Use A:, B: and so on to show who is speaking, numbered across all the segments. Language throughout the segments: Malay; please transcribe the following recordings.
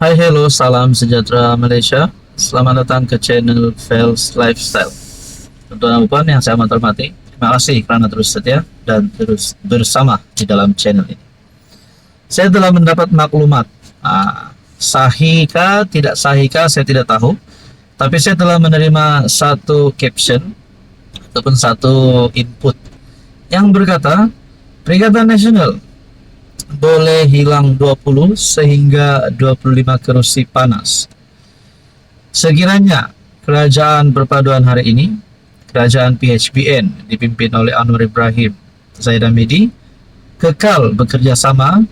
A: Hai, hello, salam sejahtera Malaysia. Selamat datang ke channel Fels Lifestyle. Tuan-tuan dan puan yang saya amat hormati, terima kasih kerana terus setia dan terus bersama di dalam channel ini. Saya telah mendapat maklumat, sahihkah, tidak sahihkah, saya tidak tahu. Tapi saya telah menerima satu caption ataupun satu input yang berkata, Perikatan Nasional boleh hilang 20 sehingga 25 kerusi panas. Sekiranya kerajaan perpaduan hari ini, kerajaan PHBN dipimpin oleh Anwar Ibrahim Zaid Hamidi, kekal bekerja sama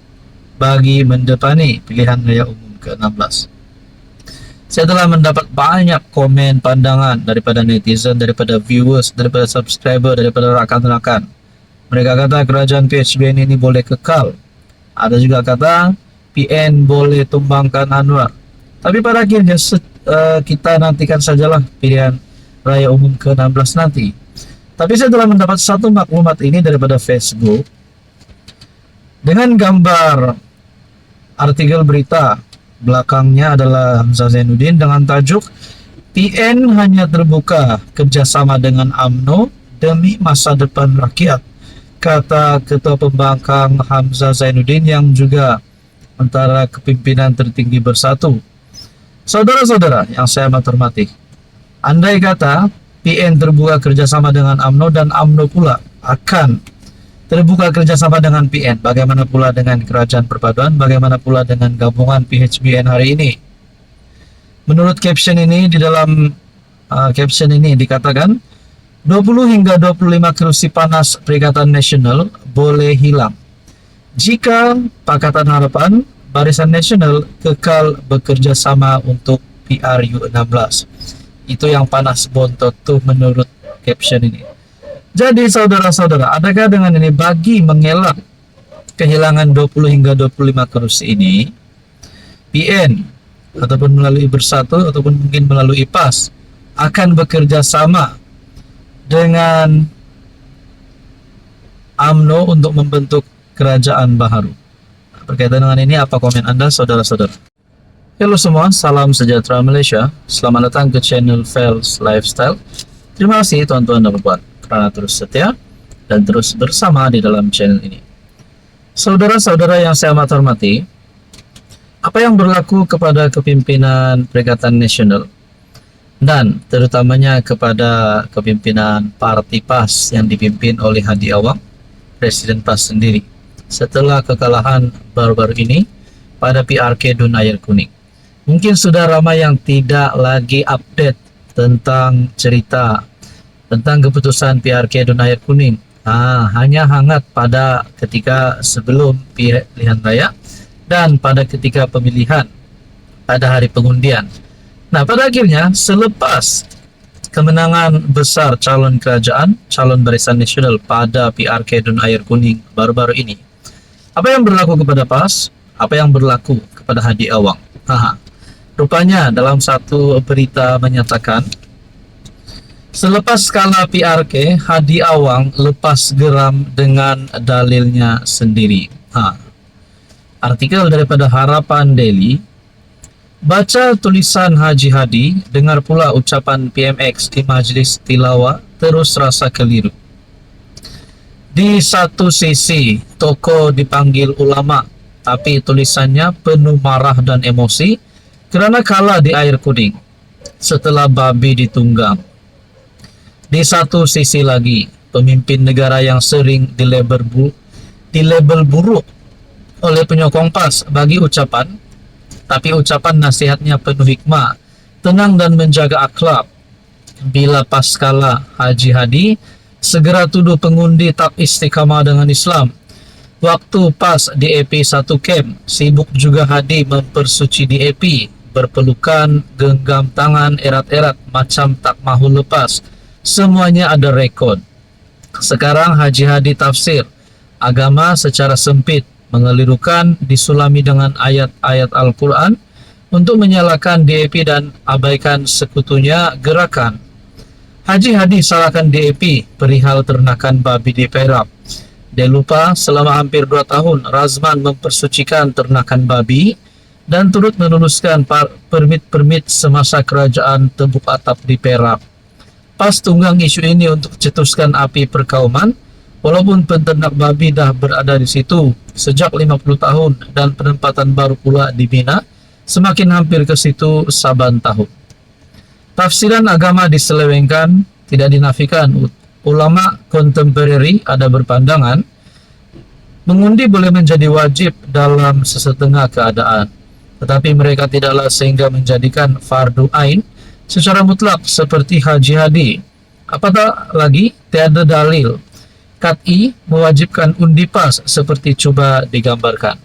A: bagi mendepani pilihan raya umum ke-16. Saya telah mendapat banyak komen pandangan daripada netizen, daripada viewers, daripada subscriber, daripada rakan-rakan. Mereka kata kerajaan PHBN ini boleh kekal. Ada juga kata PN boleh tumbangkan Anwar. Tapi pada akhirnya kita nantikan sajalah pilihan raya umum ke-16 nanti. Tapi saya telah mendapat satu maklumat ini daripada Facebook dengan gambar artikel berita. Belakangnya adalah Hamzah Zainuddin dengan tajuk PN hanya terbuka kerjasama dengan UMNO demi masa depan rakyat, kata Ketua Pembangkang Hamzah Zainuddin yang juga antara kepimpinan tertinggi Bersatu. Saudara-saudara yang saya amat hormati, andai kata PN terbuka kerjasama dengan UMNO dan UMNO pula akan terbuka kerjasama dengan PN, bagaimana pula dengan Kerajaan Perpaduan, bagaimana pula dengan gabungan PHBN hari ini? Menurut caption ini, di dalam caption ini dikatakan 20 hingga 25 kerusi panas Perikatan Nasional boleh hilang jika Pakatan Harapan Barisan Nasional kekal bekerja sama untuk PRU 16. Itu yang panas bontot tuh menurut caption ini. Jadi saudara-saudara, adakah dengan ini bagi mengelak kehilangan 20 hingga 25 kerusi ini, PN ataupun melalui Bersatu ataupun mungkin melalui PAS akan bekerja sama dengan UMNO untuk membentuk kerajaan baharu? Berkaitan dengan ini, apa komen Anda, saudara-saudara? Halo semua, salam sejahtera Malaysia. Selamat datang ke channel Fels Lifestyle. Terima kasih tuan-tuan dan puan karena terus setia dan terus bersama di dalam channel ini. Saudara-saudara yang saya amat hormati, apa yang berlaku kepada kepimpinan Perikatan Nasional dan terutamanya kepada kepimpinan Parti PAS yang dipimpin oleh Hadi Awang, Presiden PAS sendiri, setelah kekalahan baru-baru ini pada PRK Dun Air Kuning. Mungkin sudah ramai yang tidak lagi update tentang cerita tentang keputusan PRK Dun Air Kuning. Hanya hangat pada ketika sebelum pilihan raya dan pada ketika pemilihan pada hari pengundian. Nah, pada akhirnya selepas kemenangan besar calon kerajaan, calon Barisan Nasional pada PRK Dun Air Kuning baru-baru ini, apa yang berlaku kepada PAS? Apa yang berlaku kepada Hadi Awang? Rupanya dalam satu berita menyatakan, selepas kalah PRK, Hadi Awang lepas geram dengan dalilnya sendiri. Artikel daripada Harapan Daily. Baca tulisan Haji Hadi, dengar pula ucapan PMX di Majlis Tilawah, terus rasa keliru. Di satu sisi, tokoh dipanggil ulama, tapi tulisannya penuh marah dan emosi kerana kalah di air kuning setelah babi ditunggang. Di satu sisi lagi, pemimpin negara yang sering dilabel buruk oleh penyokong PAS bagi ucapan, tapi ucapan nasihatnya penuh hikmah, tenang dan menjaga akhlak. Bila PAS kalah, Haji Hadi segera tuduh pengundi tak istiqamah dengan Islam. Waktu PAS DAP 1 camp, sibuk juga Hadi mempersuci DAP, berpelukan, genggam tangan, erat-erat macam tak mahu lepas. Semuanya ada rekod. Sekarang Haji Hadi tafsir agama secara sempit, mengelirukan, disulami dengan ayat-ayat Al-Quran untuk menyalahkan DAP dan abaikan sekutunya gerakan. Haji Hadi salahkan DAP perihal ternakan babi di Perak. Dia lupa selama hampir 2 tahun Razman mempersucikan ternakan babi dan turut meluluskan permit-permit semasa kerajaan Tebuk Atap di Perak. Pas tunggang isu ini untuk cetuskan api perkauman, walaupun peternak babi dah berada di situ sejak 50 tahun dan penempatan baru pula di Mina, semakin hampir ke situ saban tahun. Tafsiran agama diselewengkan, tidak dinafikan. Ulama kontemporeri ada berpandangan mengundi boleh menjadi wajib dalam sesetengah keadaan, tetapi mereka tidaklah sehingga menjadikan fardu ain secara mutlak seperti haji hadi. Apatah lagi tiada dalil qat'i mewajibkan undi pas seperti coba digambarkan.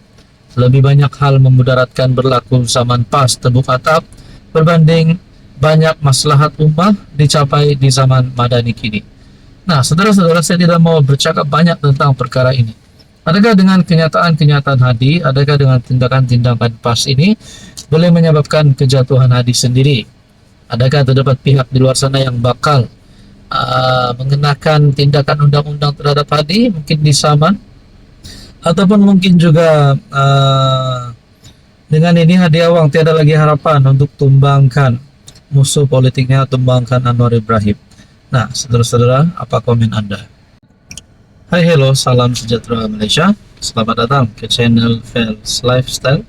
A: Lebih banyak hal memudaratkan berlaku zaman pas Tebuk Atap berbanding banyak maslahat ummah dicapai di zaman madani kini. Nah, saudara-saudara, saya tidak mau bercakap banyak tentang perkara ini. Adakah dengan kenyataan-kenyataan hadi, adakah dengan tindakan-tindakan pas ini boleh menyebabkan kejatuhan hadi sendiri? Adakah terdapat pihak di luar sana yang bakal mengenakan tindakan undang-undang terhadap hadi, mungkin di zaman, ataupun mungkin juga dengan ini hadi awang tiada lagi harapan untuk tumbangkan musuh politiknya, tumbangkan Anwar Ibrahim. Nah, saudara-saudara, apa komen Anda? Hai, hello, salam sejahtera Malaysia. Selamat datang ke channel Fels Lifestyle.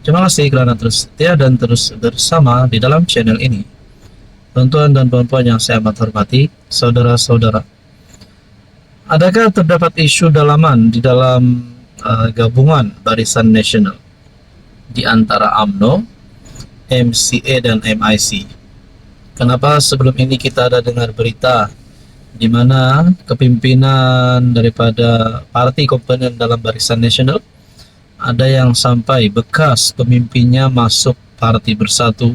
A: Terima kasih kerana terus setia dan terus bersama di dalam channel ini. Tuan-tuan dan puan-puan yang saya amat hormati, saudara-saudara, adakah terdapat isu dalaman di dalam gabungan Barisan Nasional di antara UMNO, MCA dan MIC? Kenapa sebelum ini kita ada dengar berita di mana kepimpinan daripada parti komponen dalam Barisan Nasional ada yang sampai bekas pemimpinnya masuk Parti Bersatu.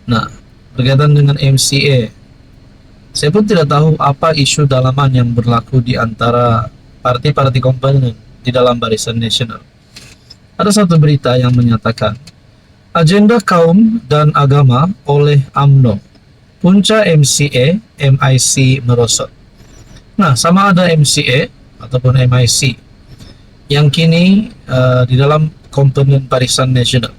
A: Nah, berkaitan dengan MCA, saya pun tidak tahu apa isu dalaman yang berlaku di antara parti-parti komponen di dalam Barisan Nasional. Ada satu berita yang menyatakan agenda kaum dan agama oleh UMNO, punca MCA, MIC merosot. Nah, sama ada MCA ataupun MIC yang kini di dalam komponen Barisan Nasional.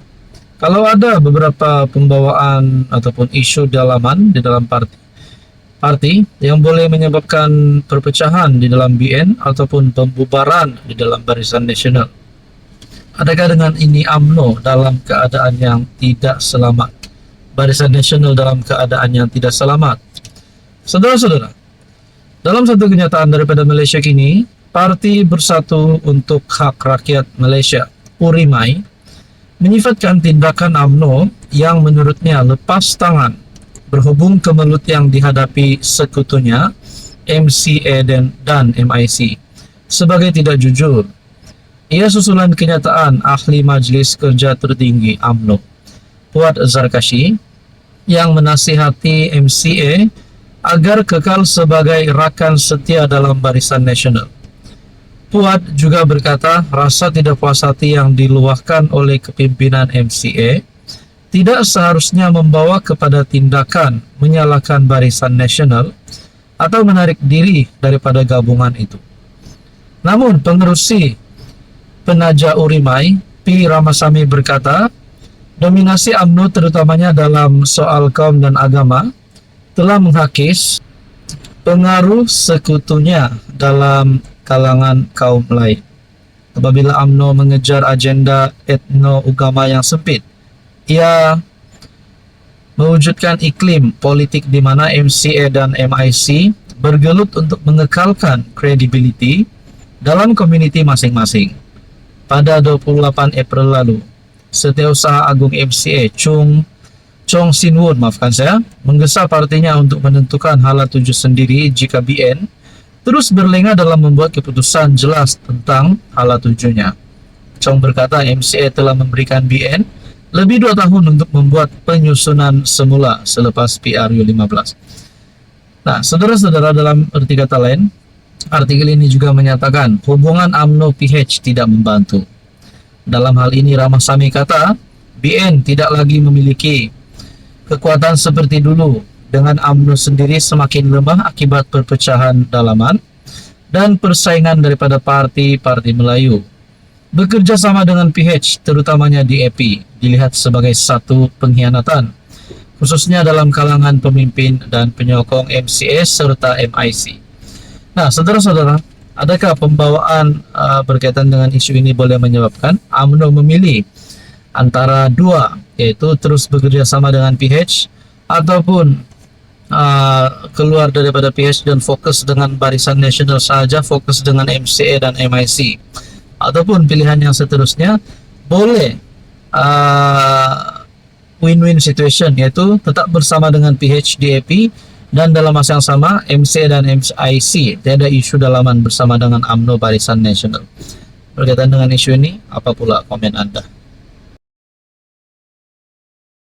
A: Kalau ada beberapa pembawaan ataupun isu dalaman di dalam parti yang boleh menyebabkan perpecahan di dalam BN ataupun pembubaran di dalam Barisan Nasional, adakah dengan ini UMNO dalam keadaan yang tidak selamat? Barisan Nasional dalam keadaan yang tidak selamat? Saudara-saudara, dalam satu kenyataan daripada Malaysia kini, Parti Bersatu untuk Hak Rakyat Malaysia, URIMAI, menyifatkan tindakan UMNO yang menurutnya lepas tangan berhubung kemelut yang dihadapi sekutunya, MCA dan MIC, sebagai tidak jujur. Ia susulan kenyataan Ahli Majlis Kerja Tertinggi UMNO, Puad Zarkashi, yang menasihati MCA agar kekal sebagai rakan setia dalam Barisan Nasional. Puad juga berkata rasa tidak puas hati yang diluahkan oleh kepimpinan MCA tidak seharusnya membawa kepada tindakan menyalahkan Barisan Nasional atau menarik diri daripada gabungan itu. Namun pengerusi Penaja URIMAI, P. Ramasamy berkata, dominasi UMNO terutamanya dalam soal kaum dan agama telah menghakis pengaruh sekutunya dalam kalangan kaum lain. Apabila UMNO mengejar agenda etno-agama yang sempit, ia mewujudkan iklim politik di mana MCA dan MIC bergelut untuk mengekalkan kredibiliti dalam komuniti masing-masing. Pada 28 April lalu, Setiausaha Agung MCA Chong Sin Woon, menggesa partinya untuk menentukan hala tuju sendiri jika BN terus berlengah dalam membuat keputusan jelas tentang hala tujunya. Chong berkata MCA telah memberikan BN lebih 2 tahun untuk membuat penyusunan semula selepas PRU15. Nah, saudara-saudara, dalam arti kata lain, artikel ini juga menyatakan hubungan UMNO PH tidak membantu. Dalam hal ini Ramasamy kata BN tidak lagi memiliki kekuatan seperti dulu, dengan UMNO sendiri semakin lemah akibat perpecahan dalaman dan persaingan daripada parti-parti Melayu. Bekerja sama dengan PH, terutamanya DAP, dilihat sebagai satu pengkhianatan, khususnya dalam kalangan pemimpin dan penyokong MCS serta MIC. Nah, saudara-saudara, adakah pembawaan berkaitan dengan isu ini boleh menyebabkan UMNO memilih antara dua, yaitu terus bekerja sama dengan PH ataupun keluar daripada PH dan fokus dengan Barisan Nasional saja, fokus dengan MCA dan MIC, ataupun pilihan yang seterusnya boleh win-win situation, yaitu tetap bersama dengan PH DAP dan dalam masa yang sama MCA dan MIC tiada isu dalaman bersama dengan UMNO Barisan Nasional. Berkaitan dengan isu ini, apa pula komen Anda?